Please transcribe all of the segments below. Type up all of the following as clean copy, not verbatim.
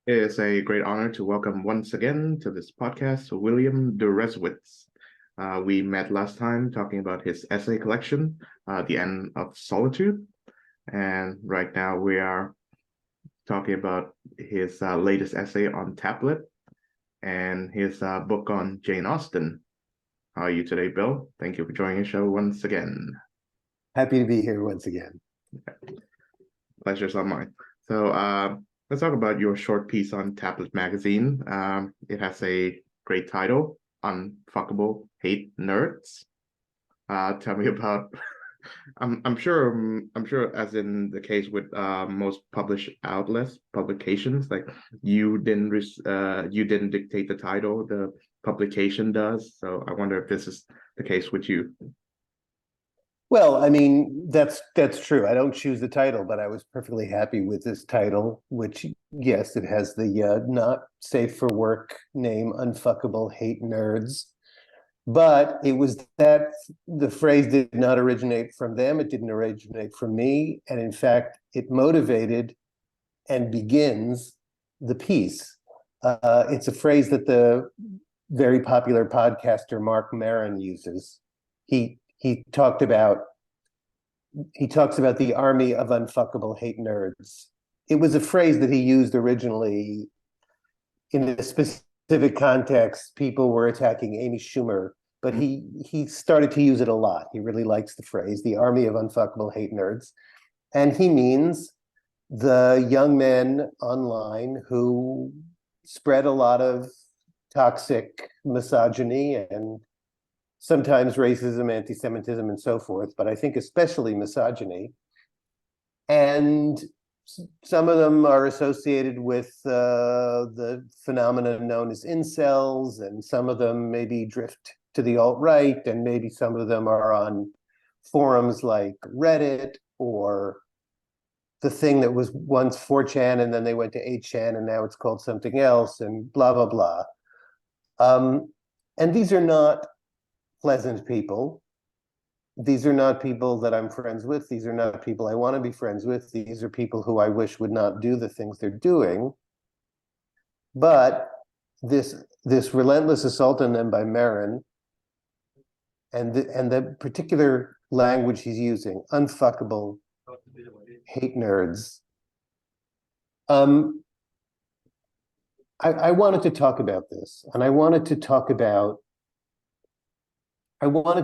It is a great honor to welcome once again to this podcast William Deresiewicz. We met last time talking about his essay collection, The End of Solitude, and right now we are talking about his latest essay on tablet and his book on Jane Austen. How are you today, Bill? Thank you for joining the show once again. Happy to be here once again. Pleasure's all mine. So, let's talk about your short piece on Tablet Magazine. It has a great title, Unfuckable Hate Nerds. Tell me about. I'm sure, as in the case with most published outlets, publications, like you didn't dictate the title, the publication does. So I wonder if this is the case with you. Well, I mean, that's true. I don't choose the title, but I was perfectly happy with this title, which, yes, it has the not safe for work name, Unfuckable Hate Nerds. But it was that the phrase did not originate from them. It didn't originate from me. And in fact, it motivated and begins the piece. It's a phrase that the very popular podcaster Mark Maron uses. He talks about the army of unfuckable hate nerds. It was a phrase that he used originally in a specific context. People were attacking Amy Schumer, but he started to use it a lot. He really likes the phrase, the army of unfuckable hate nerds. And he means the young men online who spread a lot of toxic misogyny and sometimes racism, anti-Semitism, and so forth, but I think especially misogyny. And some of them are associated with the phenomenon known as incels, and some of them maybe drift to the alt-right, and maybe some of them are on forums like Reddit, or the thing that was once 4chan, and then they went to 8chan, and now it's called something else, and blah, blah, blah. And these are not pleasant people. These are not people that I'm friends with. These are not people I want to be friends with. These are people who I wish would not do the things they're doing. But this relentless assault on them by Maron, and the particular language he's using, unfuckable hate nerds. I wanted to talk about this, and I wanted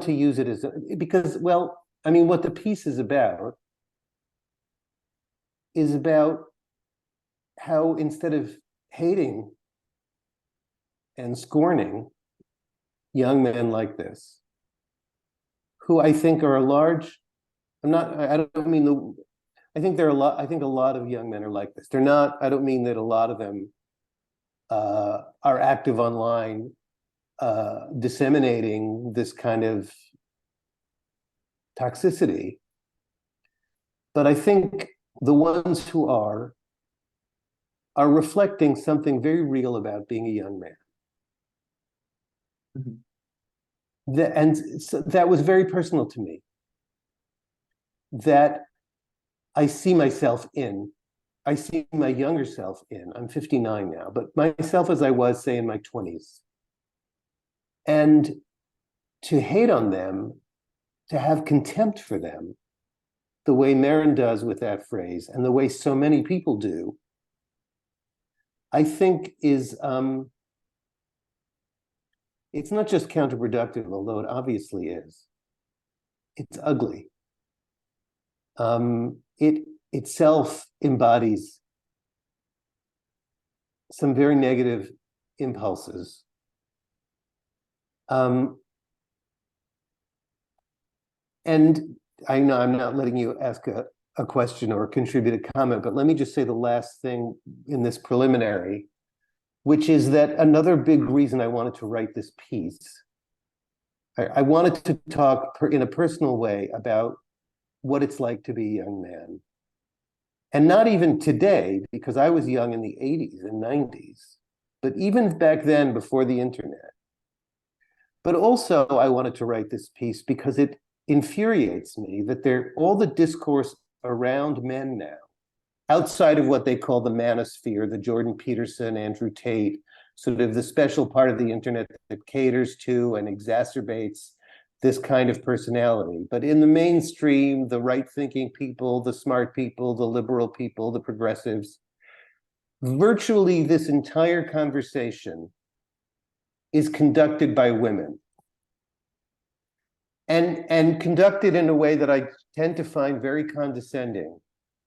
to use it as because, well, I mean, what the piece is about how instead of hating and scorning young men like this, who I think are a large, I don't mean I think a lot of young men are like this. They're not, I don't mean that a lot of them are active online disseminating this kind of toxicity. But I think the ones who are reflecting something very real about being a young man. Mm-hmm. And so that was very personal to me, that I see myself in. I see my younger self in. I'm 59 now, but myself as I was, say, in my 20s. And to hate on them, to have contempt for them, the way Maron does with that phrase, and the way so many people do, I think is, it's not just counterproductive, although it obviously is. It's ugly. It itself embodies some very negative impulses. And I know I'm not letting you ask a question or contribute a comment, but let me just say the last thing in this preliminary, which is that another big reason I wanted to write this piece, I wanted to talk in a personal way about what it's like to be a young man. And not even today, because I was young in the 80s and 90s, but even back then before the internet. But also I wanted to write this piece because it infuriates me that all the discourse around men now outside of what they call the manosphere, the Jordan Peterson, Andrew Tate, sort of the special part of the internet that caters to and exacerbates this kind of personality. But in the mainstream, the right-thinking people, the smart people, the liberal people, the progressives, virtually this entire conversation is conducted by women. And conducted in a way that I tend to find very condescending,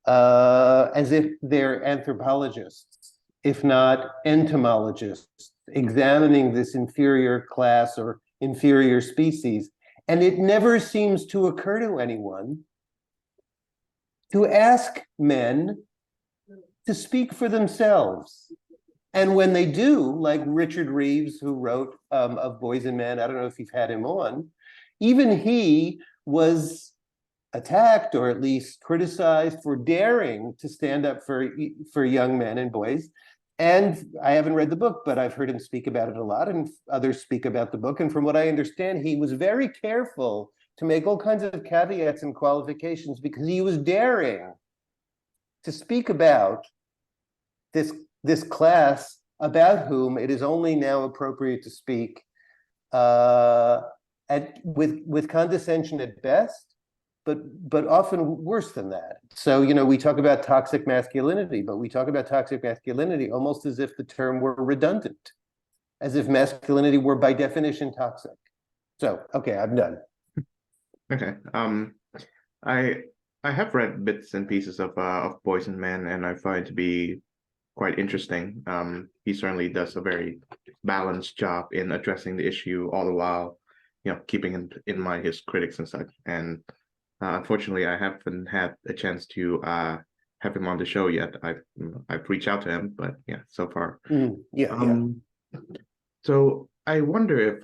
as if they're anthropologists, if not entomologists, examining this inferior class or inferior species. And it never seems to occur to anyone to ask men to speak for themselves. And when they do, like Richard Reeves, who wrote of Boys and Men, I don't know if you've had him on, even he was attacked or at least criticized for daring to stand up for young men and boys. And I haven't read the book, but I've heard him speak about it a lot, and others speak about the book. And from what I understand, he was very careful to make all kinds of caveats and qualifications because he was daring to speak about this class about whom it is only now appropriate to speak with condescension at best, but often worse than that. So, we talk about toxic masculinity, but we talk about toxic masculinity almost as if the term were redundant, as if masculinity were by definition toxic. So, okay, I'm done. Okay. I have read bits and pieces of Boys and Men, and I find it to be quite interesting. He certainly does a very balanced job in addressing the issue, all the while, keeping in mind his critics and such. And unfortunately, I haven't had a chance to have him on the show yet. I've reached out to him, but yeah, so far. So I wonder if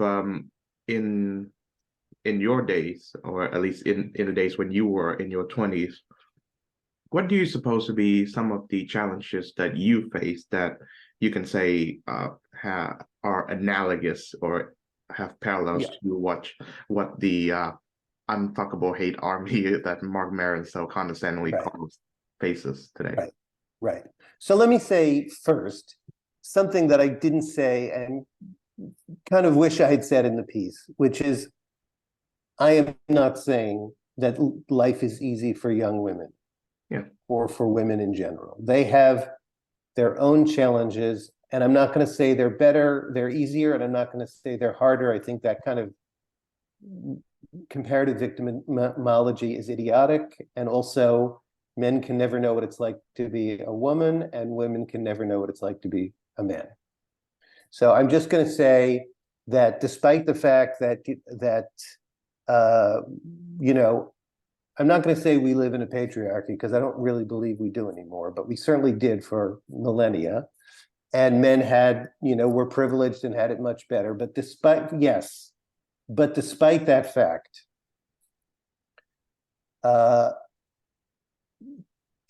in your days, or at least in the days when you were in your 20s, what do you suppose to be some of the challenges that you faced that you can say are analogous or have parallels to what the unfuckable hate army that Mark Maron so condescendingly calls faces today? Right. So let me say first something that I didn't say and kind of wish I had said in the piece, which is I am not saying that life is easy for young women. Or for women in general. They have their own challenges, and I'm not going to say they're better, they're easier, and I'm not going to say they're harder. I think that kind of comparative victimology is idiotic, and also men can never know what it's like to be a woman, and women can never know what it's like to be a man. So I'm just going to say that despite the fact that I'm not going to say we live in a patriarchy because I don't really believe we do anymore, but we certainly did for millennia. And men were privileged and had it much better. But despite that fact, I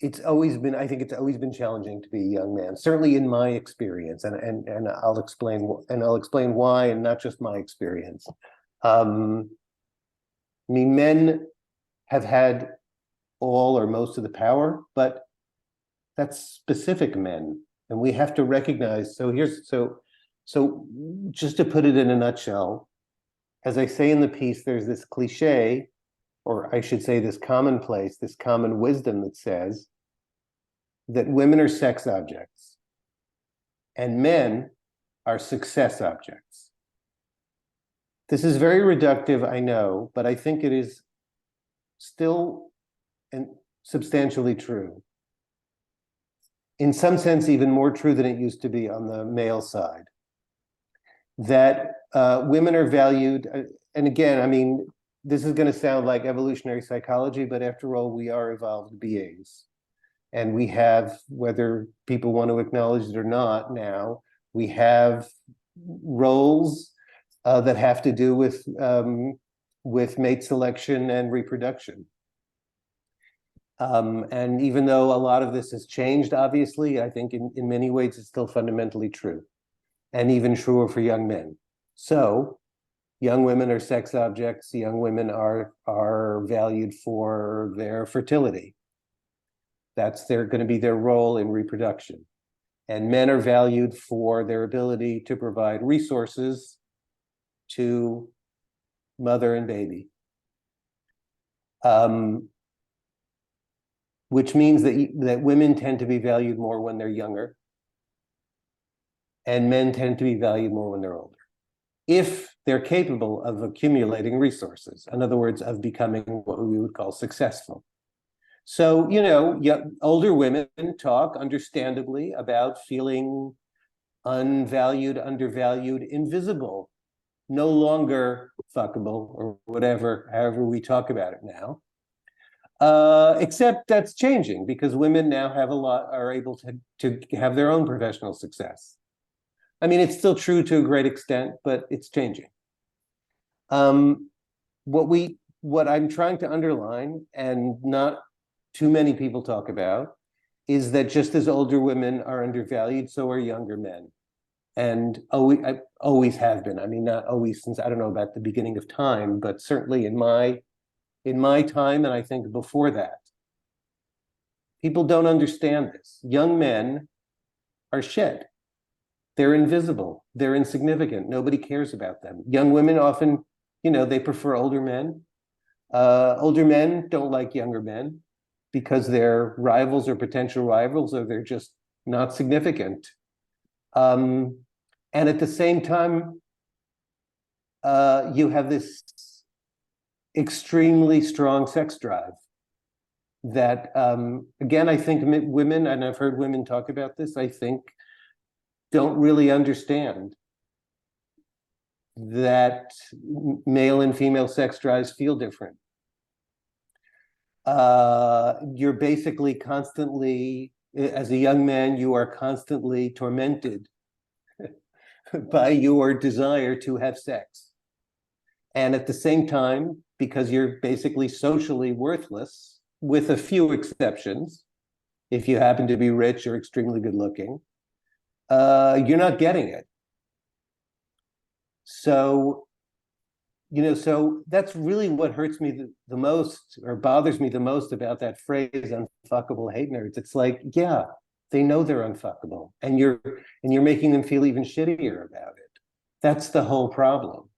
think it's always been challenging to be a young man, certainly in my experience. And I'll explain why, and not just my experience. Men have had all or most of the power, but that's specific men, and we have to recognize. So just to put it in a nutshell, as I say in the piece, there's this cliche, or I should say this commonplace, this common wisdom that says that women are sex objects and men are success objects. This is very reductive, I know, but I think it is still and substantially true. In some sense, even more true than it used to be on the male side. That women are valued, and again, this is going to sound like evolutionary psychology, but after all, we are evolved beings. And we have, whether people want to acknowledge it or not now, we have roles that have to do with mate selection and reproduction. And even though a lot of this has changed, obviously, I think in many ways it's still fundamentally true, and even truer for young men. So young women are sex objects, young women are valued for their fertility. That's going to be their role in reproduction. And men are valued for their ability to provide resources to mother and baby. Which means that women tend to be valued more when they're younger, and men tend to be valued more when they're older, if they're capable of accumulating resources. In other words, of becoming what we would call successful. So, older women talk understandably about feeling unvalued, undervalued, invisible, no longer fuckable, or whatever, however we talk about it now. Except that's changing, because women now are able to have their own professional success. I mean, it's still true to a great extent, but it's changing. What I'm trying to underline, and not too many people talk about, is that just as older women are undervalued, so are younger men. And I always have been. I mean, not always since, I don't know about the beginning of time, but certainly in my time, and I think before that, people don't understand this. Young men are shit. They're invisible. They're insignificant. Nobody cares about them. Young women often, they prefer older men. Older men don't like younger men because they're rivals or potential rivals, or they're just not significant. And at the same time, you have this extremely strong sex drive that, again, I think women, and I've heard women talk about this, I think, don't really understand that male and female sex drives feel different. You're basically constantly, as a young man, you are constantly tormented by your desire to have sex. And at the same time, because you're basically socially worthless, with a few exceptions, if you happen to be rich or extremely good looking, you're not getting it. So, so that's really what hurts me the most, or bothers me the most, about that phrase, unfuckable hate nerds. It's like, yeah, they know they're unfuckable, and you're making them feel even shittier about it. That's the whole problem.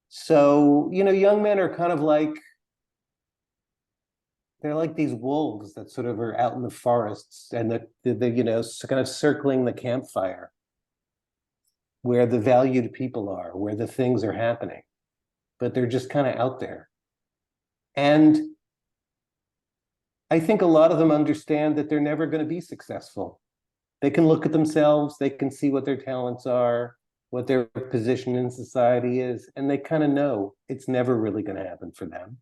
So, young men are kind of like, they're like these wolves that sort of are out in the forests, and they're kind of circling the campfire where the valued people are, where the things are happening, but they're just kind of out there. And I think a lot of them understand that they're never going to be successful. They can look at themselves, they can see what their talents are, what their position in society is, and they kind of know it's never really going to happen for them.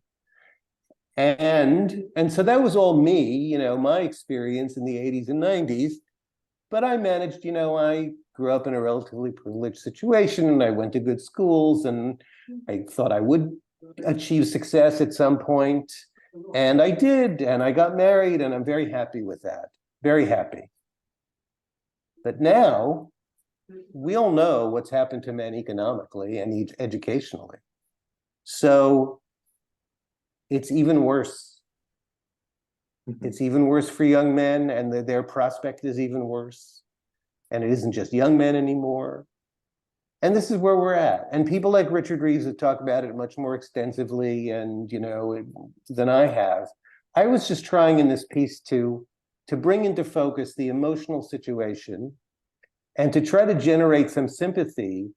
And so that was all me, my experience in the 80s and 90s. But I managed, I grew up in a relatively privileged situation, and I went to good schools, and I thought I would achieve success at some point. And I did, and I got married, and I'm very happy with that. Very happy. But now, we all know what's happened to men economically and educationally. So it's even worse. It's even worse for young men, and their prospect is even worse. And it isn't just young men anymore. And this is where we're at. And people like Richard Reeves have talked about it much more extensively, and than I have. I was just trying in this piece to bring into focus the emotional situation, and to try to generate some sympathy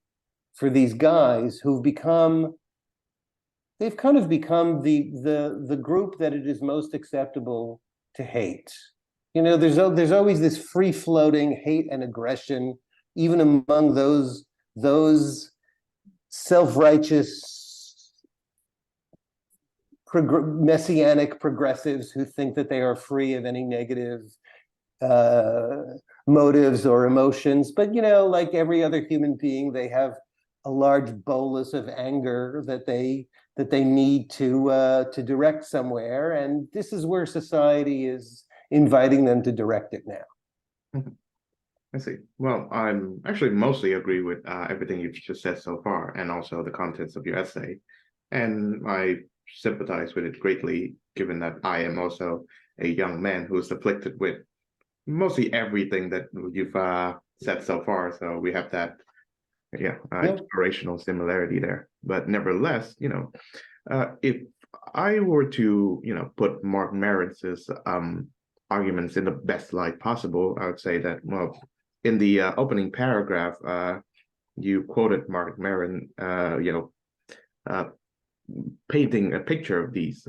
for these guys who've become, they've kind of become the group that it is most acceptable to hate. There's always this free-floating hate and aggression, even among those self-righteous messianic progressives who think that they are free of any negative motives or emotions. But like every other human being, they have a large bolus of anger that they need to direct somewhere, and this is where society is inviting them to direct it now. I see. Well, I'm actually mostly agree with everything you've just said so far, and also the contents of your essay. And I sympathize with it greatly, given that I am also a young man who's afflicted with mostly everything that you've said so far. So we have that, inspirational similarity there. But nevertheless, if I were to, put Mark Maron's arguments in the best light possible, I would say that, well, in the opening paragraph, you quoted Mark Maron, painting a picture of these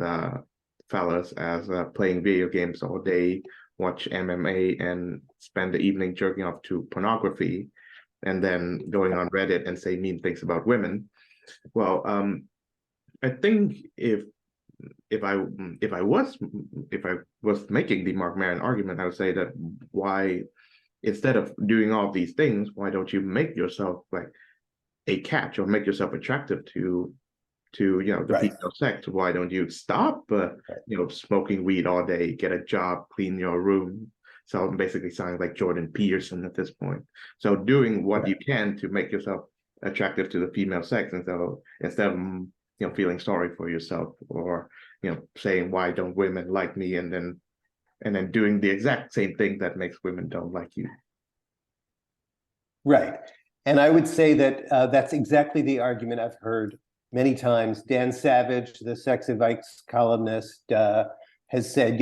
fellas as playing video games all day, watch MMA, and spend the evening jerking off to pornography, and then going on Reddit and say mean things about women. Well, I think if I was making the Mark Maron argument, I would say that why, instead of doing all these things, why don't you make yourself like a catch, or make yourself attractive to the female sex? Why don't you stop smoking weed all day, get a job, clean your room? So I'm basically sounding like Jordan Peterson at this point. So doing what you can to make yourself attractive to the female sex, and so instead of feeling sorry for yourself, or saying why don't women like me, and then doing the exact same thing that makes women don't like you. Right. And I would say that that's exactly the argument I've heard many times. Dan Savage, the Essayist columnist, has said,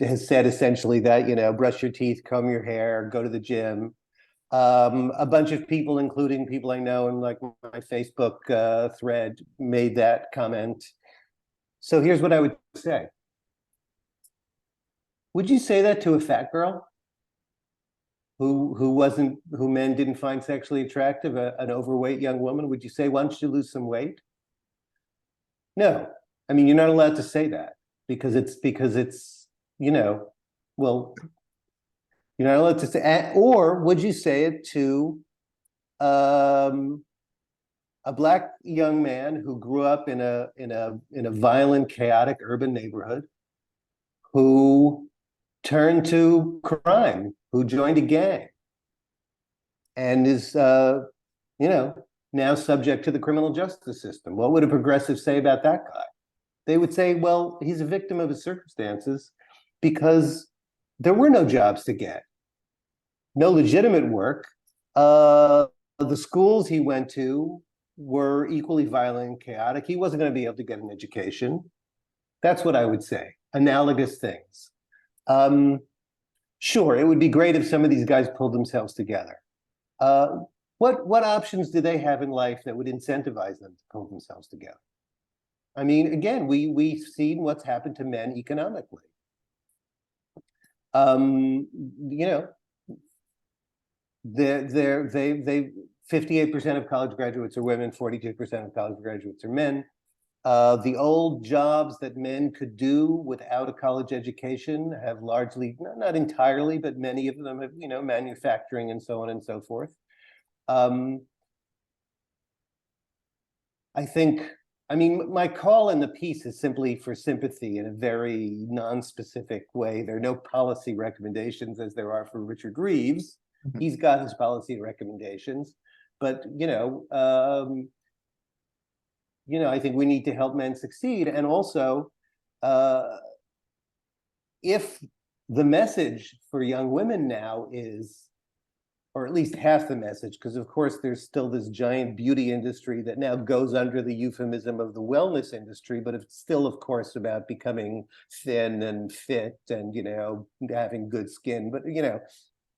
has said essentially that, brush your teeth, comb your hair, go to the gym. A bunch of people, including people I know in like my Facebook thread, made that comment. So here's what I would say. Would you say that to a fat girl who men didn't find sexually attractive, an overweight young woman? Would you say, why don't you lose some weight? No. I mean, you're not allowed to say that because it's well, you're not allowed to say. Or would you say it to a Black young man who grew up in a violent, chaotic urban neighborhood, who turned to crime, who joined a gang, and is now subject to the criminal justice system? What would a progressive say about that guy? They would say, well, he's a victim of his circumstances because there were no jobs to get, no legitimate work. The schools he went to were equally violent and chaotic. He wasn't going to be able to get an education. That's what I would say. Analogous things. Sure, it would be great if some of these guys pulled themselves together. What options do they have in life that would incentivize them to pull themselves together? I mean, again, we've seen what's happened to men economically. 58% of college graduates are women, 42% of college graduates are men. The old jobs that men could do without a college education have largely, not entirely, but many of them have, manufacturing and so on and so forth. I mean, my call in the piece is simply for sympathy in a very non-specific way. There are no policy recommendations as there are for Richard Reeves. Mm-hmm. He's got his policy recommendations, but I think we need to help men succeed. And also, if the message for young women now is, or at least half the message, because of course there's still this giant beauty industry that now goes under the euphemism of the wellness industry, but it's still, of course, about becoming thin and fit and, having good skin. But,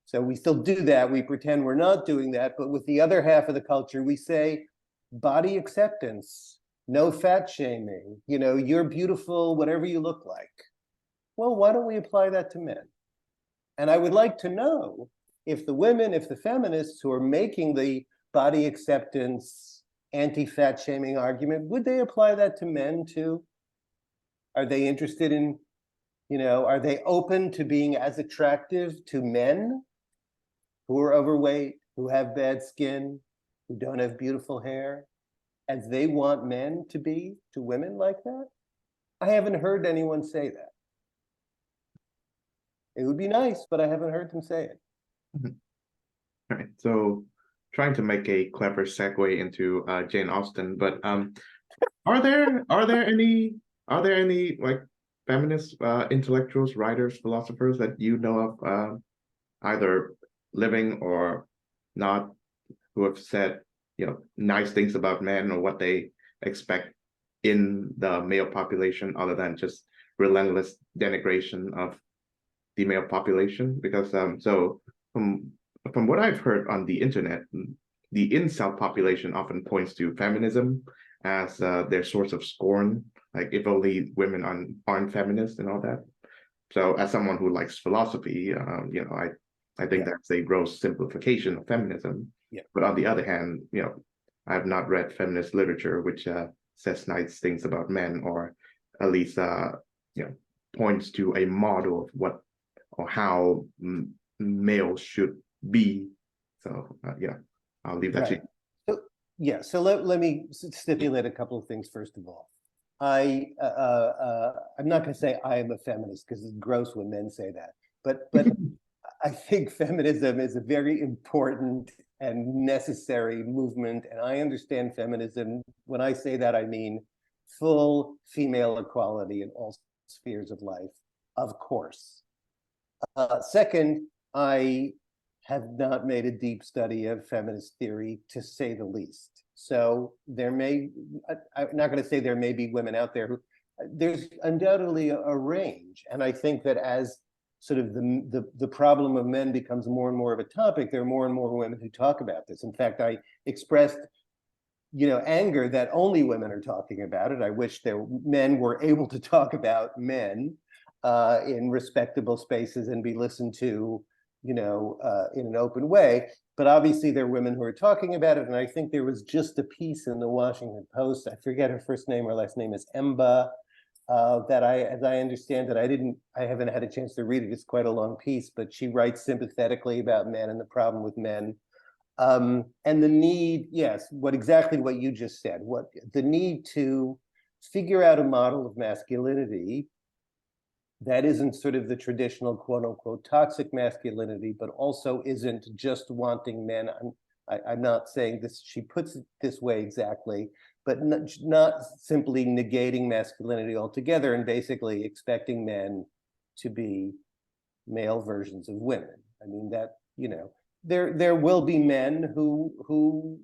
so we still do that. We pretend we're not doing that. But with the other half of the culture, we say body acceptance, no fat shaming, you're beautiful, whatever you look like. Well, why don't we apply that to men? And I would like to know if the feminists who are making the body acceptance, anti-fat shaming argument, would they apply that to men too? Are they interested in, are they open to being as attractive to men who are overweight, who have bad skin, who don't have beautiful hair, as they want men to be to women like that? I haven't heard anyone say that. It would be nice, but I haven't heard them say it. Mm-hmm. All right, so trying to make a clever segue into Jane Austen, but are there any like feminist intellectuals, writers, philosophers that you know of, either living or not, who have said, nice things about men or what they expect in the male population, other than just relentless denigration of the male population? Because so from what I've heard on the internet, the incel population often points to feminism as their source of scorn, like if only women aren't feminists and all that. So as someone who likes philosophy, I think that's a gross simplification of feminism. Yeah. But on the other hand, I have not read feminist literature which says nice things about men, or at least points to a model of what or how males should be. So I'll leave that to you. So let me stipulate a couple of things. First of all, I'm not going to say I am a feminist, because it's gross when men say that, but I think feminism is a very important and necessary movement, and I understand feminism. When I say that, I mean full female equality in all spheres of life, of course. Second, I have not made a deep study of feminist theory, to say the least. So I'm not going to say there may be women out there who, there's undoubtedly a range. And I think that as sort of the problem of men becomes more and more of a topic, there are more and more women who talk about this. In fact, I expressed anger that only women are talking about it. I wish men were able to talk about men in respectable spaces and be listened to, in an open way. But obviously there are women who are talking about it. And I think there was just a piece in the Washington Post, I forget her first name, her last name is Emba, that as I understand it, I haven't had a chance to read it. It's quite a long piece, but she writes sympathetically about men and the problem with men. And the need, yes, exactly what you just said, the need to figure out a model of masculinity that isn't sort of the traditional quote unquote toxic masculinity, but also isn't just wanting men. I'm not saying this, she puts it this way exactly, but not simply negating masculinity altogether and basically expecting men to be male versions of women. I mean, that, there will be men who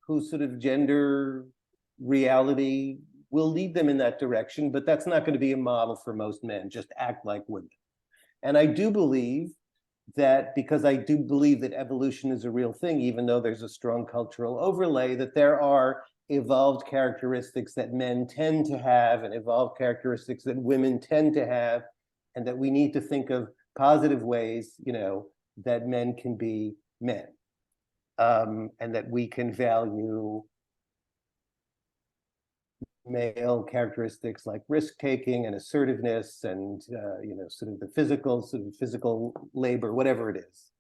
sort of gender reality will lead them in that direction, but that's not going to be a model for most men. Just act like women. And I do believe that, because I do believe that evolution is a real thing, even though there's a strong cultural overlay, that there are evolved characteristics that men tend to have and evolved characteristics that women tend to have, and that we need to think of positive ways, that men can be men, and that we can value male characteristics like risk-taking and assertiveness and sort of the physical labor, whatever it is.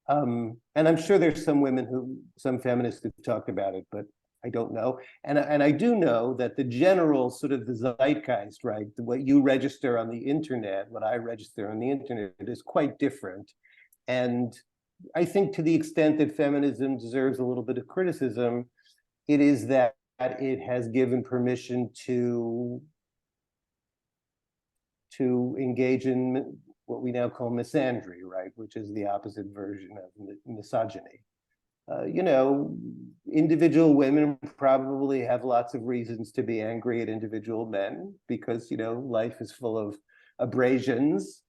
And I'm sure there's some feminists who talk about it, but I don't know. And I do know that the general sort of the zeitgeist, right, what you register on the internet, what I register on the internet, is quite different. And I think, to the extent that feminism deserves a little bit of criticism, it is that it has given permission to engage in what we now call misandry, right, which is the opposite version of misogyny. Individual women probably have lots of reasons to be angry at individual men, because life is full of abrasions.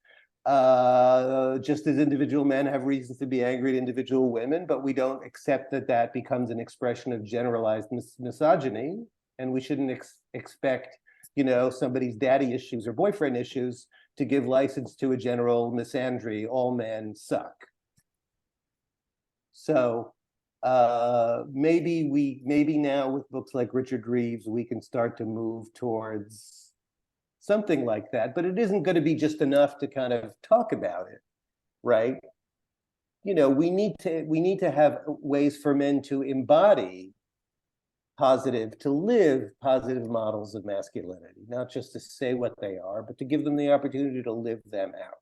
Just as individual men have reasons to be angry at individual women, but we don't accept that becomes an expression of generalized misogyny, and we shouldn't expect, somebody's daddy issues or boyfriend issues to give license to a general misandry. All men suck. So maybe now with books like Richard Reeves, we can start to move towards something like that, but it isn't going to be just enough to kind of talk about it, right? We need to have ways for men to embody to live positive models of masculinity, not just to say what they are, but to give them the opportunity to live them out.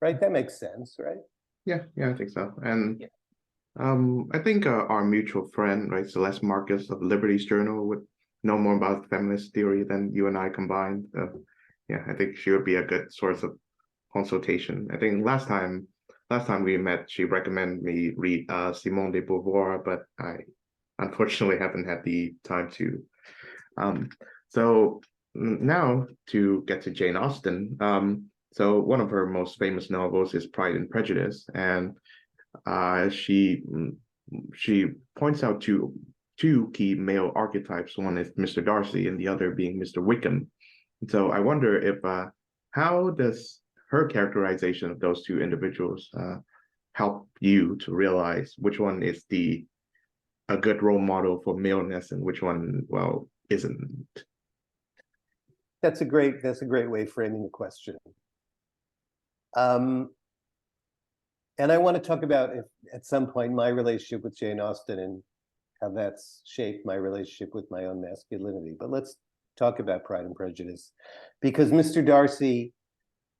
Right? That makes sense, right? Yeah, I think so. And I think our mutual friend, right, Celeste Marcus of Liberty's Journal, would know more about feminist theory than you and I combined. yeah, I think she would be a good source of consultation. I think last time we met, she recommended me read Simone de Beauvoir, but I unfortunately haven't had the time to. Um, so now to get to Jane Austen. So one of her most famous novels is Pride and Prejudice, and she points out two key male archetypes. One is Mr. Darcy, and the other being Mr. Wickham. So I wonder if how does her characterization of those two individuals help you to realize which one is a good role model for maleness and which one, well, isn't? That's a great way of framing the question. And I want to talk about, if at some point, my relationship with Jane Austen and how that's shaped my relationship with my own masculinity. But let's talk about Pride and Prejudice, because Mr. Darcy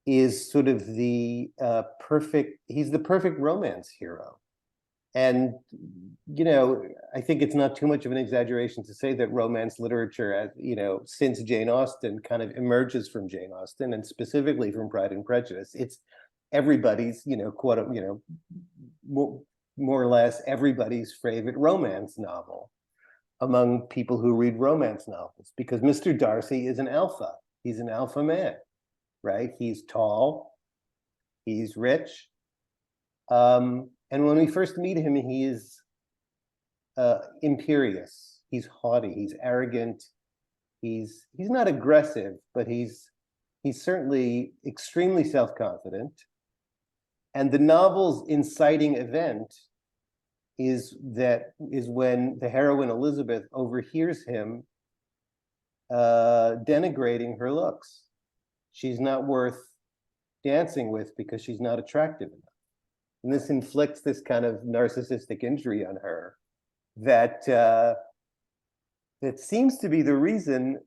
is sort of the he's the perfect romance hero. And, you know, I think it's not too much of an exaggeration to say that romance literature, you know, since Jane Austen kind of emerges from Jane Austen, and specifically from Pride and Prejudice. It's everybody's, you know, more or less everybody's favorite romance novel among people who read romance novels, because Mr. Darcy is an alpha. He's an alpha man, right? He's tall, he's rich. And when we first meet him, he is imperious. He's haughty. He's arrogant. He's not aggressive, but he's certainly extremely self-confident. And the novel's inciting event is when the heroine Elizabeth overhears him denigrating her looks. She's not worth dancing with because she's not attractive enough. And this inflicts this kind of narcissistic injury on her that seems to be the reason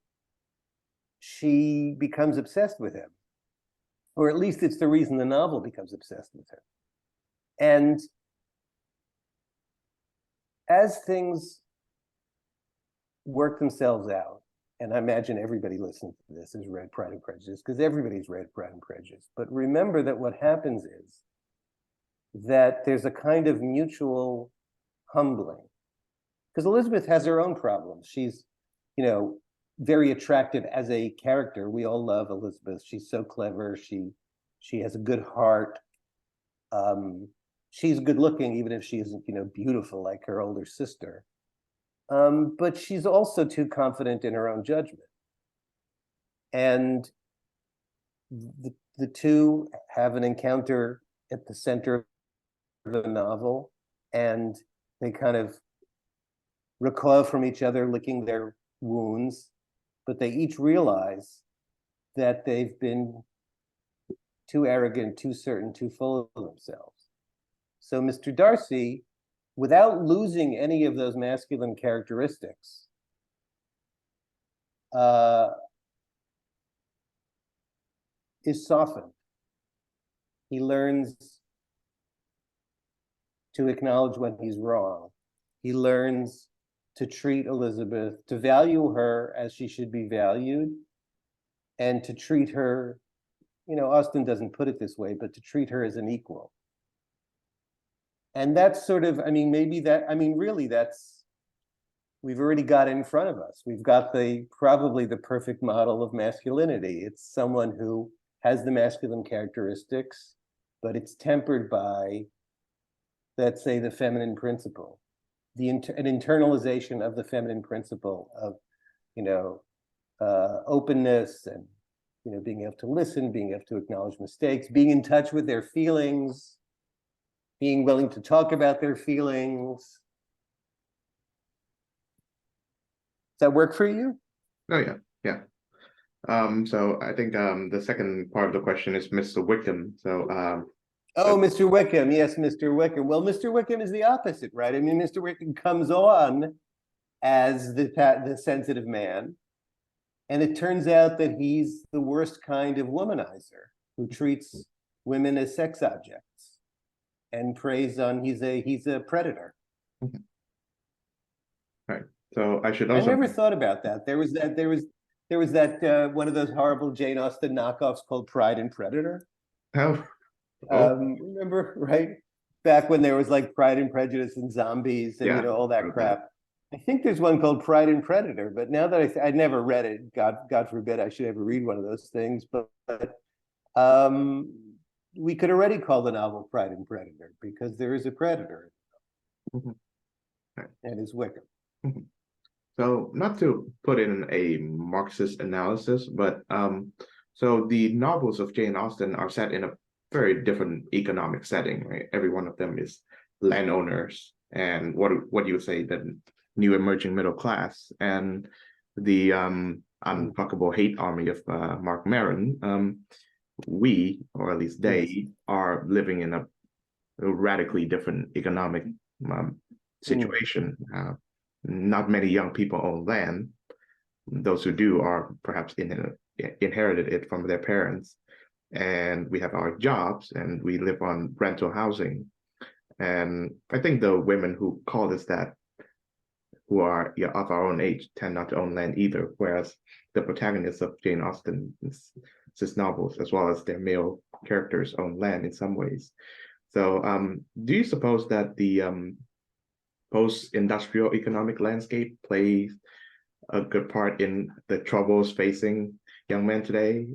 she becomes obsessed with him. Or at least it's the reason the novel becomes obsessed with him. And as things work themselves out, and I imagine everybody listening to this has read Pride and Prejudice, because everybody's read Pride and Prejudice. But remember that what happens is that there's a kind of mutual humbling. Because Elizabeth has her own problems. She's, you know, very attractive as a character. We all love Elizabeth. She's so clever. She has a good heart. She's good looking, even if she isn't, you know, beautiful like her older sister. But she's also too confident in her own judgment. And the two have an encounter at the center of the novel, and they kind of recoil from each other, licking their wounds, but they each realize that they've been too arrogant, too certain, too full of themselves. So Mr. Darcy, without losing any of those masculine characteristics, is softened. He learns to acknowledge when he's wrong. He learns to treat Elizabeth, to value her as she should be valued, and to treat her, you know, Austen doesn't put it this way, but to treat her as an equal. And that's sort of, I mean, really we've already got it in front of us. We've got probably the perfect model of masculinity. It's someone who has the masculine characteristics, but it's tempered by, let's say, the feminine principle. An internalization of the feminine principle of, you know, openness, and, you know, being able to listen, being able to acknowledge mistakes, being in touch with their feelings, being willing to talk about their feelings. Does that work for you? Oh yeah, yeah. So I think the second part of the question is Mr. Wickham. So Oh, Mr. Wickham. Yes, Mr. Wickham. Well, Mr. Wickham is the opposite, right? I mean, Mr. Wickham comes on as the sensitive man, and it turns out that he's the worst kind of womanizer who treats women as sex objects and preys on, he's a predator. Right. So I should also. I never thought about that. There was There was that one of those horrible Jane Austen knockoffs called Pride and Predator. Oh, oh, Remember, right? Back when there was like Pride and Prejudice and zombies and yeah. all that crap. I think there's one called Pride and Predator, but now that I never read it, God forbid I should ever read one of those things. But we could already call the novel Pride and Predator because there is a predator Mhm. and is Wickham. Mhm. So not to put in a Marxist analysis, but so the novels of Jane Austen are set in a very different economic setting, right? Every one of them is landowners and what you would say the new emerging middle class and the unfuckable hate army of Mark Maron. We, or at least they, are living in a radically different economic situation. Not many young people own land. Those who do are perhaps inherited it from their parents. And we have our jobs and we live on rental housing. And I think the women who call us that, who are of our own age, tend not to own land either. Whereas the protagonists of Jane Austen's novels, as well as their male characters, own land in some ways. So do you suppose that the post-industrial economic landscape plays a good part in the troubles facing young men today?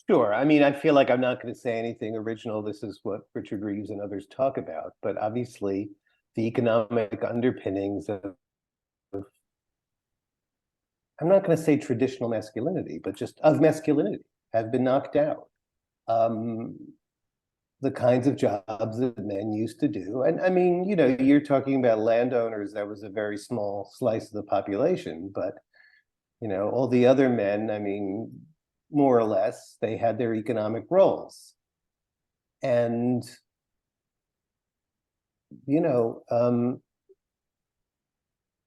Sure. I mean, I feel like I'm not going to say anything original. This is what Richard Reeves and others talk about. But obviously, the economic underpinnings of, I'm not going to say traditional masculinity, but just of masculinity have been knocked out. The kinds of jobs that men used to do. And I mean, you know, you're talking about landowners, that was a very small slice of the population, but, you know, all the other men, I mean, more or less, they had their economic roles. And, you know,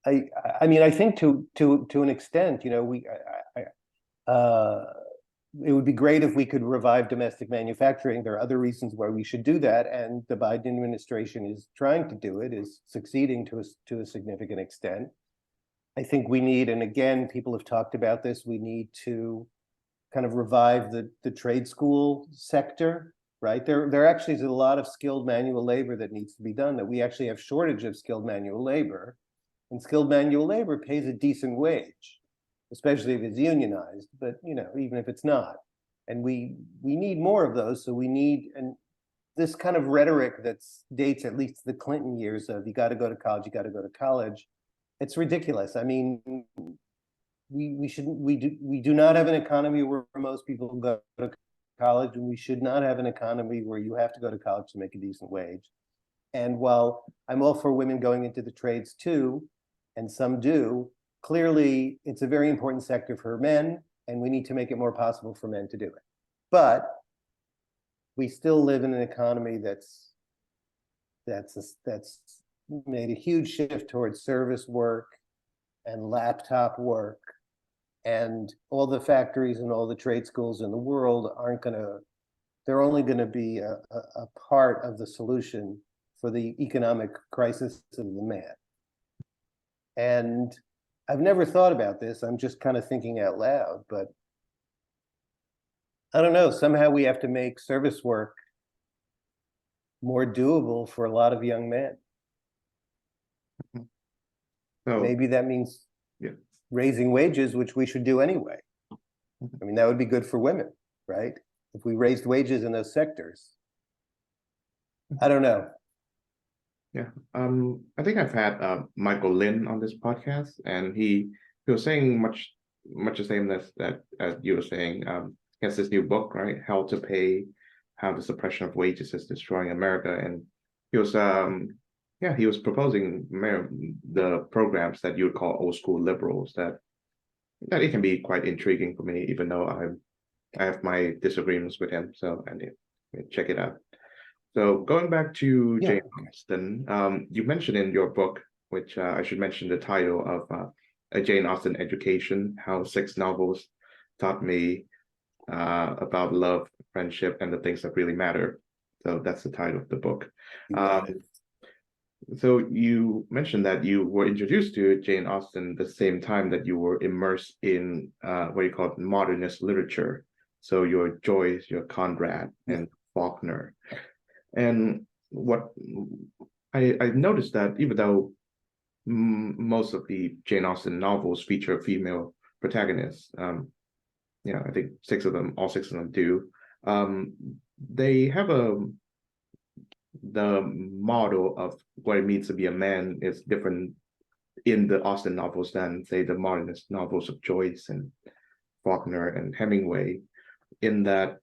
I mean, I think to an extent, you know, it would be great if we could revive domestic manufacturing. There are other reasons why we should do that, and the Biden administration is trying to do it, is succeeding to a significant extent. I think we need, and again, people have talked about this, we need to kind of revive the trade school sector, right? There actually is a lot of skilled manual labor that needs to be done, that we actually have shortage of skilled manual labor, and skilled manual labor pays a decent wage, especially if it's unionized, but you know, even if it's not. And we need more of those. So we need, and this kind of rhetoric that dates at least the Clinton years of you got to go to college, you got to go to college. It's ridiculous. I mean, we do not have an economy where most people go to college, and we should not have an economy where you have to go to college to make a decent wage. And while I'm all for women going into the trades too, and some do, clearly it's a very important sector for men, and we need to make it more possible for men to do it. But we still live in an economy that's made a huge shift towards service work and laptop work, and all the factories and all the trade schools in the world they're only gonna be a part of the solution for the economic crisis of the man. And I've never thought about this. I'm just kind of thinking out loud, but I don't know. Somehow we have to make service work more doable for a lot of young men. So maybe that means raising wages, which we should do anyway. I mean, that would be good for women, right? If we raised wages in those sectors. I don't know. Yeah, I think I've had Michael Lynn on this podcast, and he was saying much the same that as you were saying. He has this new book, right? How to Pay, How the Suppression of Wages is Destroying America, and he was he was proposing the programs that you would call old school liberals. That it can be quite intriguing for me, even though I have my disagreements with him. So check it out. So going back to Jane Austen, you mentioned in your book, which I should mention the title of A Jane Austen Education, How 6 Novels Taught Me about love, friendship, and the things that really matter. So that's the title of the book. So you mentioned that you were introduced to Jane Austen the same time that you were immersed in what you call modernist literature. So your Joyce, your Conrad, Yeah. and Faulkner. And what I noticed that even though most of the Jane Austen novels feature a female protagonist, I think all six of them do. Um, they have the model of what it means to be a man is different in the Austen novels than, say, the modernist novels of Joyce and Faulkner and Hemingway. In that,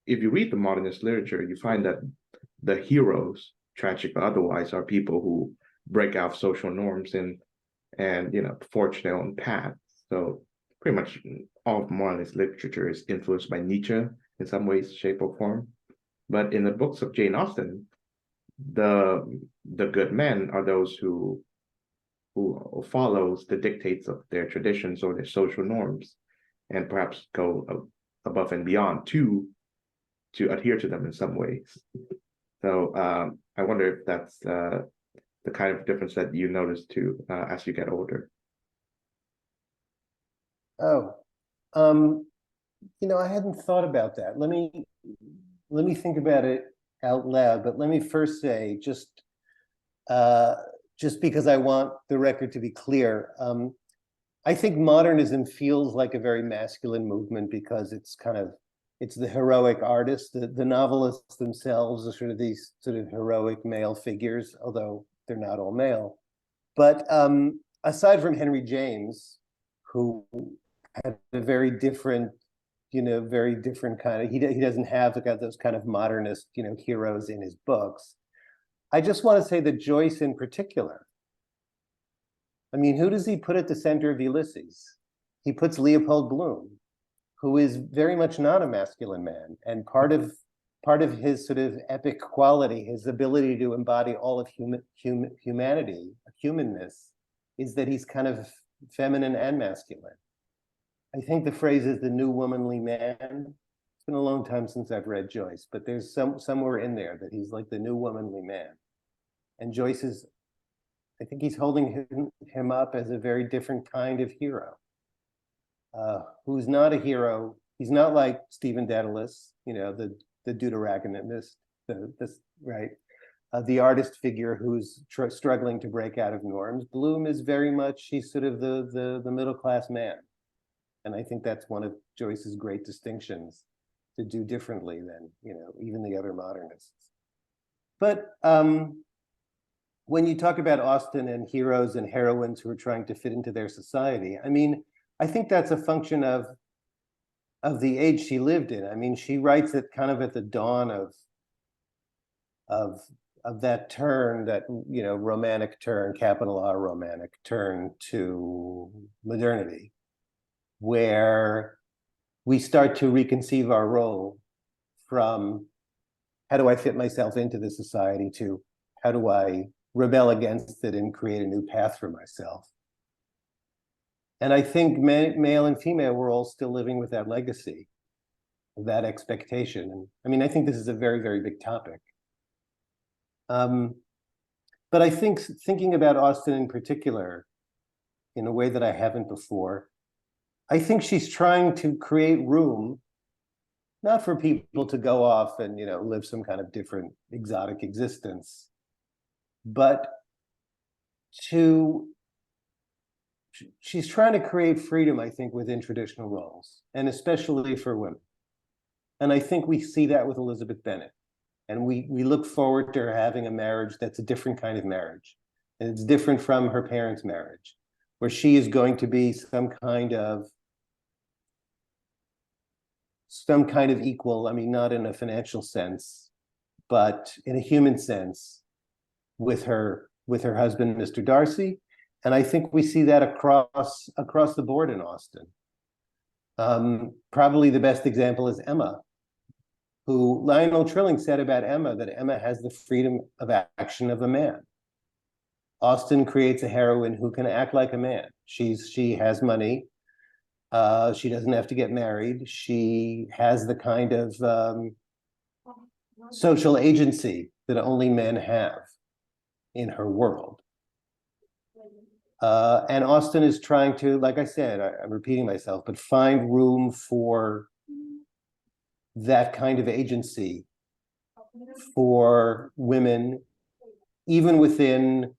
if you read the modernist literature, you find that the heroes, tragic or otherwise, are people who break out of social norms and forge their own path. So pretty much all of modernist literature is influenced by Nietzsche in some ways, shape, or form. But in the books of Jane Austen, the the good men are those who follows the dictates of their traditions or their social norms, and perhaps go above and beyond to adhere to them in some ways. So I wonder if that's the kind of difference that you notice too as you get older. Oh, I hadn't thought about that. Let me think about it out loud, but let me first say, just because I want the record to be clear, I think modernism feels like a very masculine movement because it's the heroic artists. The novelists themselves are sort of these sort of heroic male figures, although they're not all male. But aside from Henry James, who had a very different kind of, he doesn't have those kind of modernist, heroes in his books. I just want to say that Joyce in particular, I mean, who does he put at the center of Ulysses? He puts Leopold Bloom, who is very much not a masculine man. And part of his sort of epic quality, his ability to embody all of humanity, humanness, is that he's kind of feminine and masculine. I think the phrase is the new womanly man. It's been a long time since I've read Joyce, but there's somewhere in there that he's like the new womanly man. And Joyce I think he's holding him up as a very different kind of hero, who's not a hero. He's not like Stephen Dedalus, the deuteragonist, right? The artist figure who's struggling to break out of norms. Bloom is very much, he's sort of the middle-class man. And I think that's one of Joyce's great distinctions, to do differently than, even the other modernists. But when you talk about Austen and heroes and heroines who are trying to fit into their society, I mean, I think that's a function of the age she lived in. I mean, she writes it kind of at the dawn of that turn, that romantic turn, capital R romantic turn to modernity, where we start to reconceive our role from how do I fit myself into the society to how do I rebel against it and create a new path for myself. And I think male and female, we're all still living with that legacy, that expectation. And I mean, I think this is a very, very big topic. But I think thinking about Austen in particular, in a way that I haven't before, I think she's trying to create room, not for people to go off and, live some kind of different exotic existence, but she's trying to create freedom, I think, within traditional roles, and especially for women. And I think we see that with Elizabeth Bennet. And we look forward to her having a marriage that's a different kind of marriage. And it's different from her parents' marriage, where she is going to be some kind of equal, I mean, not in a financial sense, but in a human sense, with her husband, Mr. Darcy. And I think we see that across the board in Austen. Probably the best example is Emma, who Lionel Trilling said about Emma, that Emma has the freedom of action of a man. Austen creates a heroine who can act like a man. She has money. She doesn't have to get married. She has the kind of social agency that only men have in her world. And Austen is trying to, like I said, I'm repeating myself, but find room for that kind of agency for women, even within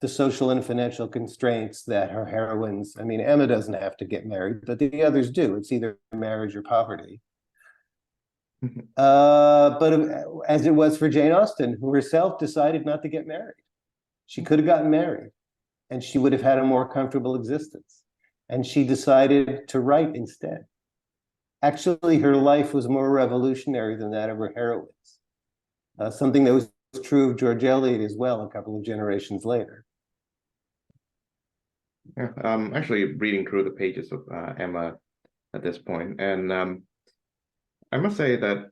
the social and financial constraints that her heroines, I mean, Emma doesn't have to get married, but the others do. It's either marriage or poverty. But as it was for Jane Austen, who herself decided not to get married. She could have gotten married and she would have had a more comfortable existence. And she decided to write instead. Actually, her life was more revolutionary than that of her heroines. Something that was true of George Eliot as well, a couple of generations later. Yeah, actually reading through the pages of Emma at this point, and I must say that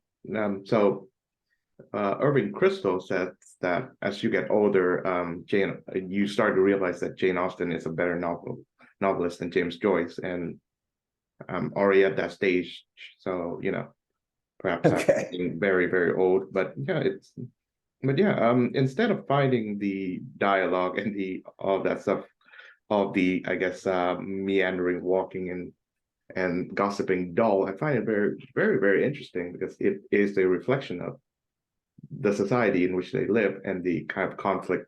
Irving Kristol says that as you get older, you start to realize that Jane Austen is a better novelist than James Joyce, and I'm already at that stage, so perhaps I'm getting very, very old, but instead of finding the dialogue and all that stuff, of the, I guess, meandering walking and gossiping dull, I find it very, very, very interesting because it is a reflection of the society in which they live and the kind of conflict,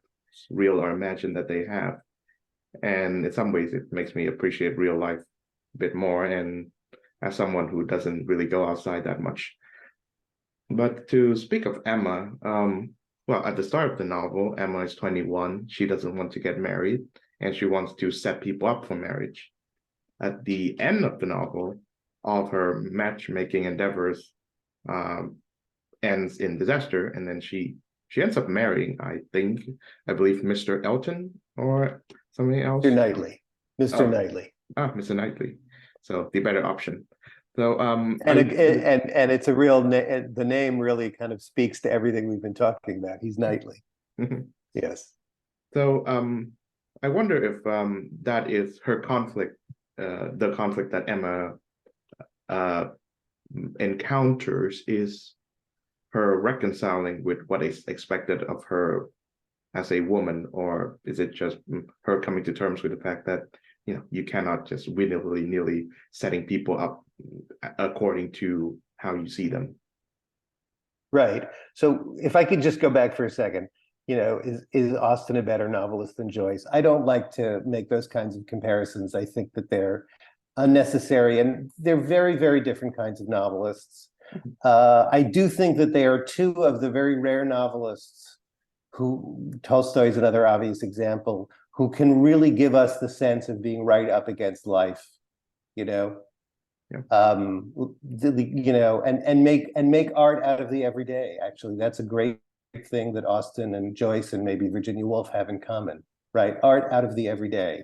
real or imagined, that they have. And in some ways, it makes me appreciate real life a bit more, and as someone who doesn't really go outside that much. But to speak of Emma, well, at the start of the novel, Emma is 21. She doesn't want to get married, and she wants to set people up for marriage. At the end of the novel, all of her matchmaking endeavors ends in disaster, and then she ends up marrying, I believe, Mr. Elton or somebody else. Mr. Knightley. Mr. Knightley. Mr. Knightley. So the better option. So and it's a real the name really kind of speaks to everything we've been talking about. He's Knightley. Yes. So I wonder if that is her conflict, the conflict that Emma encounters is her reconciling with what is expected of her as a woman, or is it just her coming to terms with the fact that you cannot just willy-nilly setting people up according to how you see them. Right. So if I could just go back for a second, is Austen a better novelist than Joyce? I don't like to make those kinds of comparisons. I think that they're unnecessary, and they're very, very different kinds of novelists. I do think that they are two of the very rare novelists who, Tolstoy is another obvious example, who can really give us the sense of being right up against life, and make art out of the everyday. Actually, that's a great thing that Austen and Joyce and maybe Virginia Woolf have in common, right? Art out of the everyday.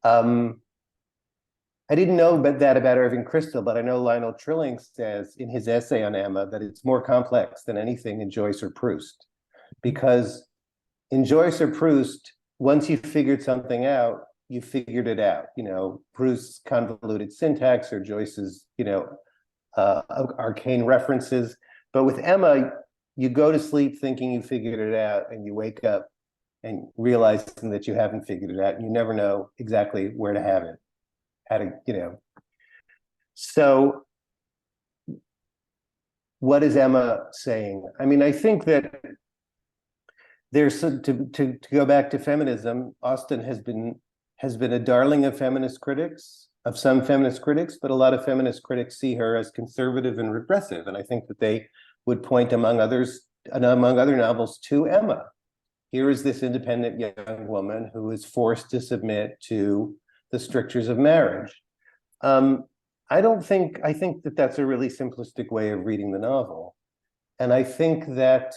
I didn't know about Irving Kristol, but I know Lionel Trilling says in his essay on Emma that it's more complex than anything in Joyce or Proust, because in Joyce or Proust, once you figured something out, you figured it out. Proust's convoluted syntax or Joyce's, arcane references. But with Emma, you go to sleep thinking you figured it out, and you wake up and realizing that you haven't figured it out, and you never know exactly where to have it, how to, So what is Emma saying? I mean, I think that there's to go back to feminism. Austen has been a darling of feminist critics, of some feminist critics, but a lot of feminist critics see her as conservative and regressive, and I think that they would point, among other novels, to Emma. Here is this independent young woman who is forced to submit to the strictures of marriage. I think that that's a really simplistic way of reading the novel, and I think that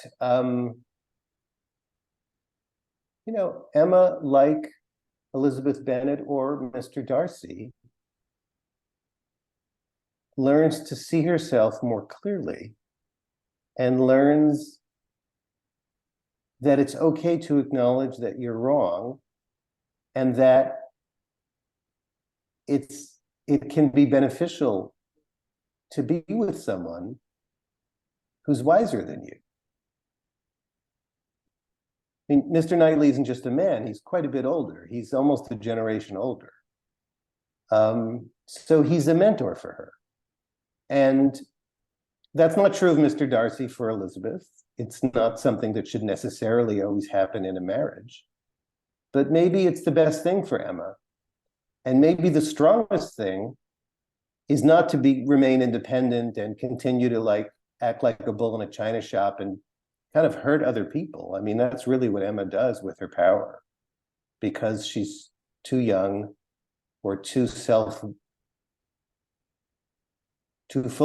Emma, like Elizabeth Bennet or Mr. Darcy, learns to see herself more clearly and learns that it's okay to acknowledge that you're wrong, and that it can be beneficial to be with someone who's wiser than you. mean, Mr. Knightley isn't just a man, he's quite a bit older. He's almost a generation older. So he's a mentor for her. And that's not true of Mr. Darcy for Elizabeth. It's not something that should necessarily always happen in a marriage. But maybe it's the best thing for Emma. And maybe the strongest thing is not to remain independent and continue to act like a bull in a china shop and kind of hurt other people. I mean, that's really what Emma does with her power, because she's too young or too full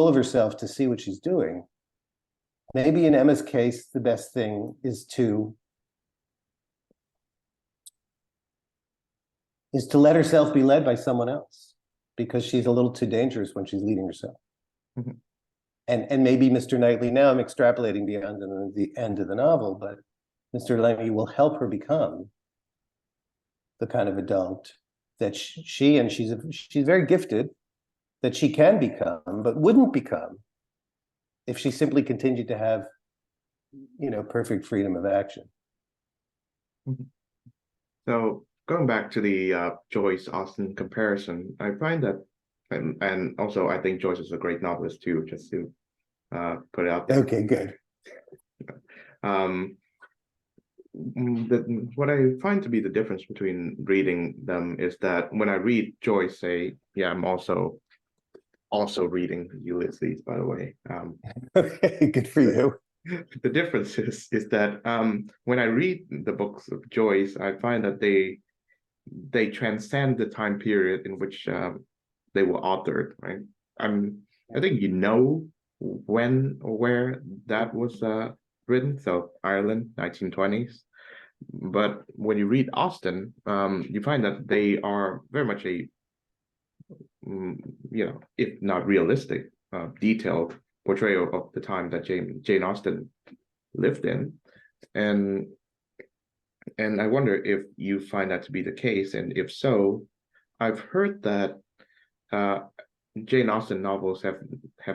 of herself to see what she's doing. Maybe in Emma's case, the best thing is to let herself be led by someone else, because she's a little too dangerous when she's leading herself. Mm-hmm. And maybe Mr. Knightley, now I'm extrapolating beyond the end of the novel, but Mr. Knightley will help her become the kind of adult that she's very gifted, that she can become, but wouldn't become if she simply continued to have, perfect freedom of action. Mm-hmm. So going back to the Joyce Austen comparison, I find that, and also I think Joyce is a great novelist too, just to put it out there. Okay, good. What I find to be the difference between reading them is that when I read Joyce, I'm also reading Ulysses, by the way. Okay, good for you. The difference is that when I read the books of Joyce, I find that they transcend the time period in which they were authored, right? I think when or where that was written, so Ireland, 1920s. But when you read Austen, you find that they are very much if not realistic, detailed portrayal of the time that Jane Austen lived in. And I wonder if you find that to be the case, and if so, I've heard that Jane Austen novels have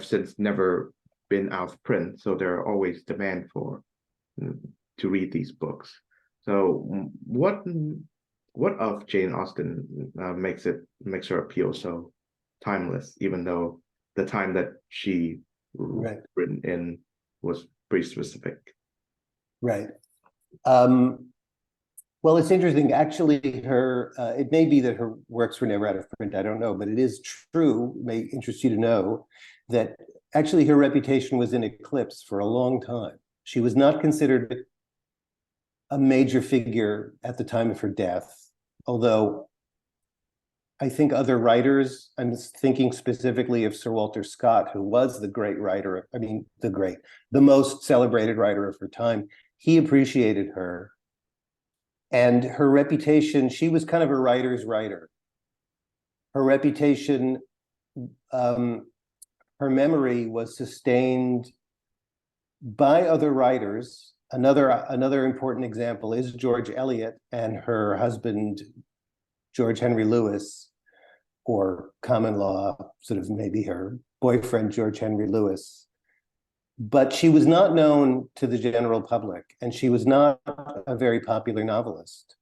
since never been out of print, so there are always demand to read these books. So what of Jane Austen makes her appeal so timeless, even though the time that she written in was pretty specific? Right. Well, it's interesting. Actually, it may be that her works were never out of print. I don't know, but it is true, may interest you to know, that actually her reputation was in eclipse for a long time. She was not considered a major figure at the time of her death, although I think other writers, I'm thinking specifically of Sir Walter Scott, who was the great writer, the most celebrated writer of her time. He appreciated her. And her reputation, she was kind of a writer's writer. Her reputation, her memory was sustained by other writers. Another important example is George Eliot and her husband, George Henry Lewis, or common law, sort of maybe her boyfriend, George Henry Lewis. But she was not known to the general public, and she was not a very popular novelist.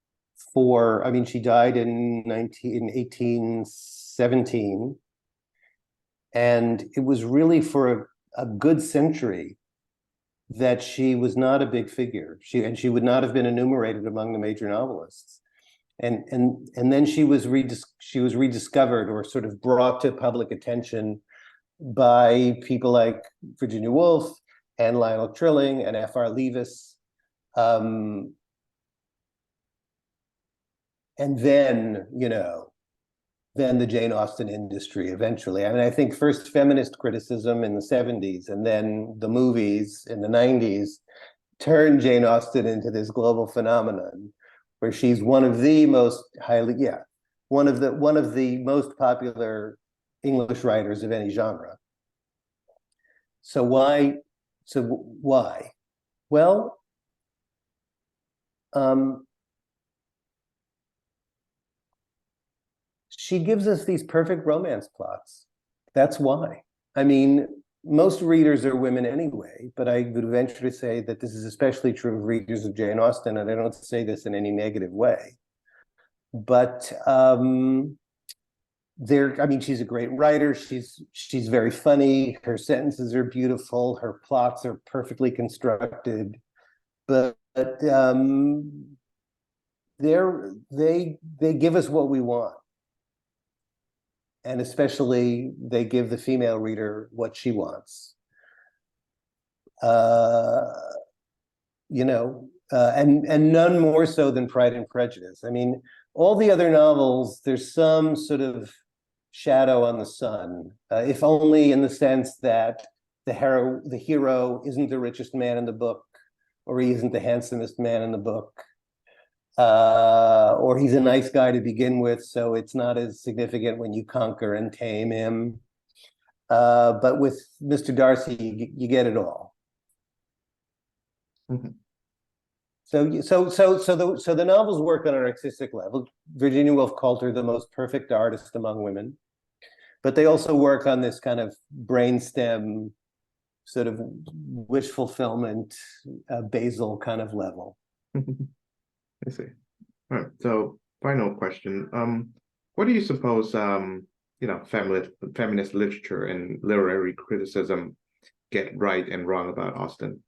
She died in 1817, and it was really for a good century that she was not a big figure. She would not have been enumerated among the major novelists. And then she was rediscovered, or sort of brought to public attention, by people like Virginia Woolf and Lionel Trilling and F.R. Leavis. And then, then the Jane Austen industry eventually. I think first feminist criticism in the 70s, and then the movies in the 90s turned Jane Austen into this global phenomenon, where she's one of the most one of the most popular English writers of any genre. So why? Well, she gives us these perfect romance plots. That's why. most readers are women anyway, but I would venture to say that this is especially true of readers of Jane Austen, and I don't say this in any negative way. But I mean, she's a great writer. She's very funny. Her sentences are beautiful. Her plots are perfectly constructed. But they give us what we want, and especially they give the female reader what she wants. And none more so than Pride and Prejudice. I mean, all the other novels, there's some sort of shadow on the sun, if only in the sense that the hero isn't the richest man in the book, or he isn't the handsomest man in the book, or he's a nice guy to begin with, so it's not as significant when you conquer and tame him. But with Mr. Darcy, you get it all. Mm-hmm. So the novels work on an artistic level. Virginia Woolf called her the most perfect artist among women, but they also work on this kind of brainstem, sort of wish fulfillment, basal kind of level. I see. All right. So, final question. What do you suppose, feminist literature and literary criticism get right and wrong about Austen?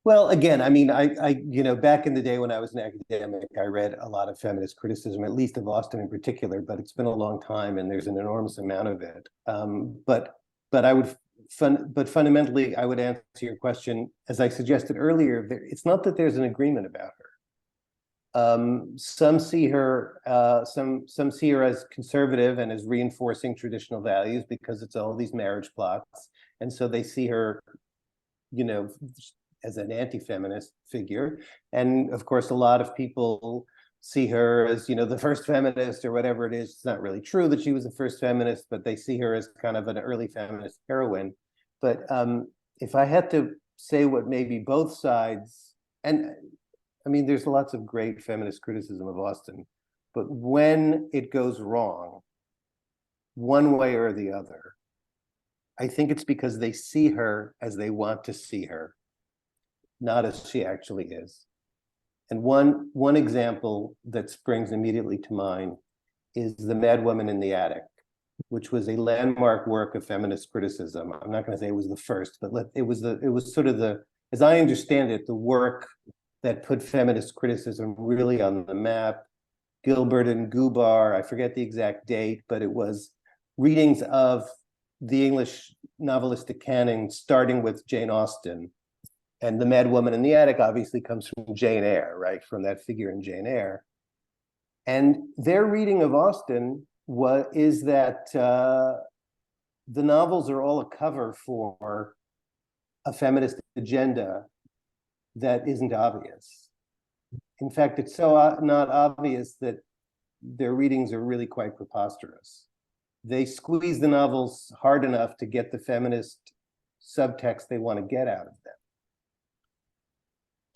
Well, again, I mean, back in the day when I was an academic, I read a lot of feminist criticism, at least of Austen in particular, but it's been a long time and there's an enormous amount of it. But fundamentally, I would answer your question, as I suggested earlier, it's not that there's an agreement about her. Some see her as conservative and as reinforcing traditional values because it's all these marriage plots. And so they see her, as an anti-feminist figure. And of course, a lot of people see her as, the first feminist or whatever it is. It's not really true that she was the first feminist, but they see her as kind of an early feminist heroine. But if I had to say what maybe both sides, and I mean, there's lots of great feminist criticism of Austen, but when it goes wrong, one way or the other, I think it's because they see her as they want to see her, not as she actually is. And one example that springs immediately to mind is The Mad Woman in the Attic, which was a landmark work of feminist criticism. I'm not going to say it was the first, but it was sort of as I understand it, the work that put feminist criticism really on the map. Gilbert and Gubar, I forget the exact date, but it was readings of the English novelistic canon, starting with Jane Austen. And The Mad Woman in the Attic obviously comes from Jane Eyre, right? From that figure in Jane Eyre. And their reading of Austen is that the novels are all a cover for a feminist agenda that isn't obvious. In fact, it's so not obvious that their readings are really quite preposterous. They squeeze the novels hard enough to get the feminist subtext they want to get out of them.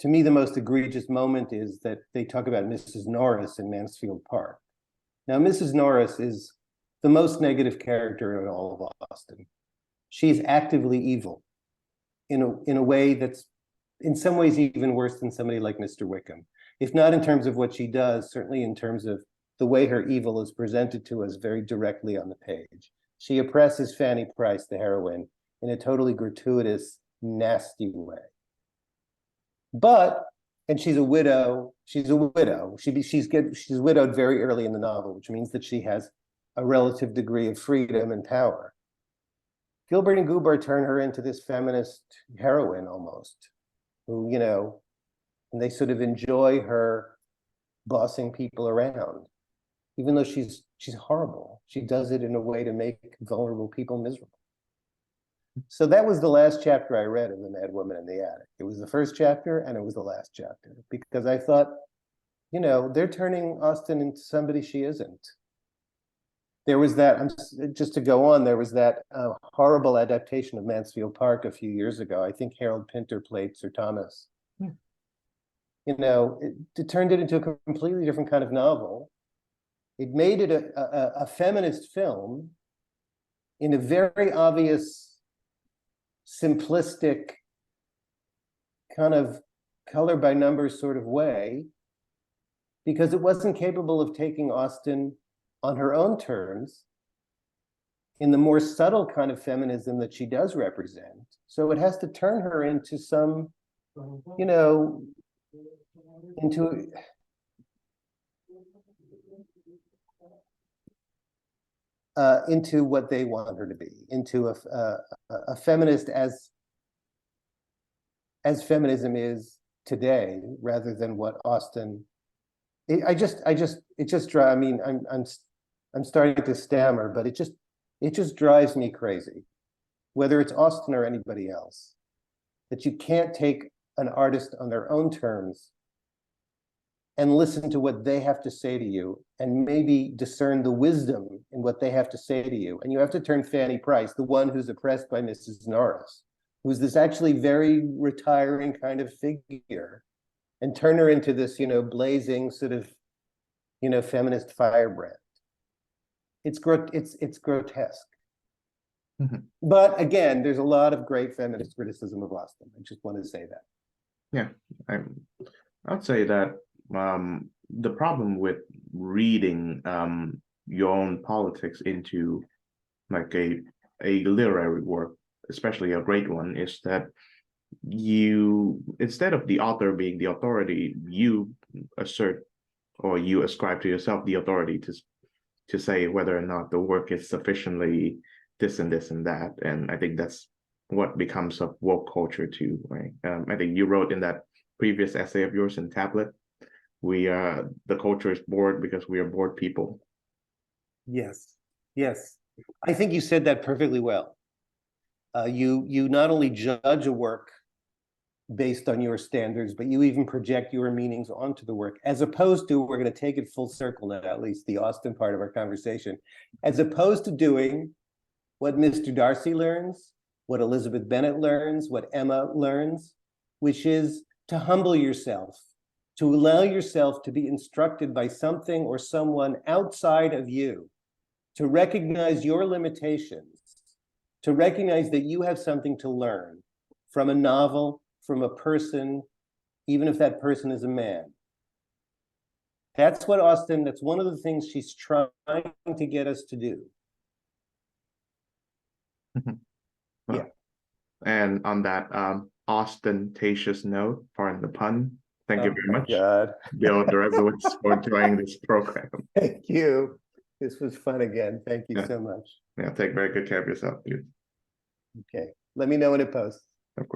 To me, the most egregious moment is that they talk about Mrs. Norris in Mansfield Park. Now, Mrs. Norris is the most negative character in all of Austen. She's actively evil in a way that's in some ways even worse than somebody like Mr. Wickham. If not in terms of what she does, certainly in terms of the way her evil is presented to us very directly on the page. She oppresses Fanny Price, the heroine, in a totally gratuitous, nasty way. And she's a widow. She's a widow. She's widowed very early in the novel, which means that she has a relative degree of freedom and power. Gilbert and Gubar turn her into this feminist heroine almost, who, and they sort of enjoy her bossing people around, even though she's horrible. She does it in a way to make vulnerable people miserable. So that was the last chapter I read of The Mad Woman in the Attic. It was the first chapter and it was the last chapter, because I thought, they're turning Austen into somebody she isn't. There was that, just to go on, there was that horrible adaptation of Mansfield Park a few years ago. I think Harold Pinter played Sir Thomas. It turned it into a completely different kind of novel. It made it a feminist film, in a very obvious, simplistic, kind of color by numbers sort of way, because it wasn't capable of taking Austen on her own terms in the more subtle kind of feminism that she does represent. So it has to turn her into some, you know, into what they want her to be, into a feminist as feminism is today, rather than what Austen. I mean, I'm starting to stammer, but it just drives me crazy, whether it's Austen or anybody else, that you can't take an artist on their own terms and listen to what they have to say to you and maybe discern the wisdom in what they have to say to you. And you have to turn Fanny Price, the one who's oppressed by Mrs. Norris, who's this actually very retiring kind of figure, and turn her into this, blazing sort of, feminist firebrand. It's grotesque. Mm-hmm. But again, there's a lot of great feminist criticism of Austen. I just want to say that. Yeah, I'd say that the problem with reading your own politics into like a literary work, especially a great one, is that you, instead of the author being the authority, you assert or you ascribe to yourself the authority to say whether or not the work is sufficiently this and this and that. And I think that's what becomes of woke culture too, right? I think you wrote in that previous essay of yours in Tablet, the culture is bored because we are bored people. Yes. I think you said that perfectly well. You not only judge a work based on your standards, but you even project your meanings onto the work, as opposed to, we're going to take it full circle now, at least the Austen part of our conversation, as opposed to doing what Mr. Darcy learns, what Elizabeth Bennet learns, what Emma learns, which is to humble yourself, to allow yourself to be instructed by something or someone outside of you, to recognize your limitations, to recognize that you have something to learn from a novel, from a person, even if that person is a man. That's what Austen, that's one of the things she's trying to get us to do. Well, yeah. And on that ostentatious note, pardon the pun, thank you very much, God. Bill Deresiewicz, for joining this program. Thank you. This was fun again. Thank you so much. Yeah, take very good care of yourself, dude. Okay. Let me know when it posts.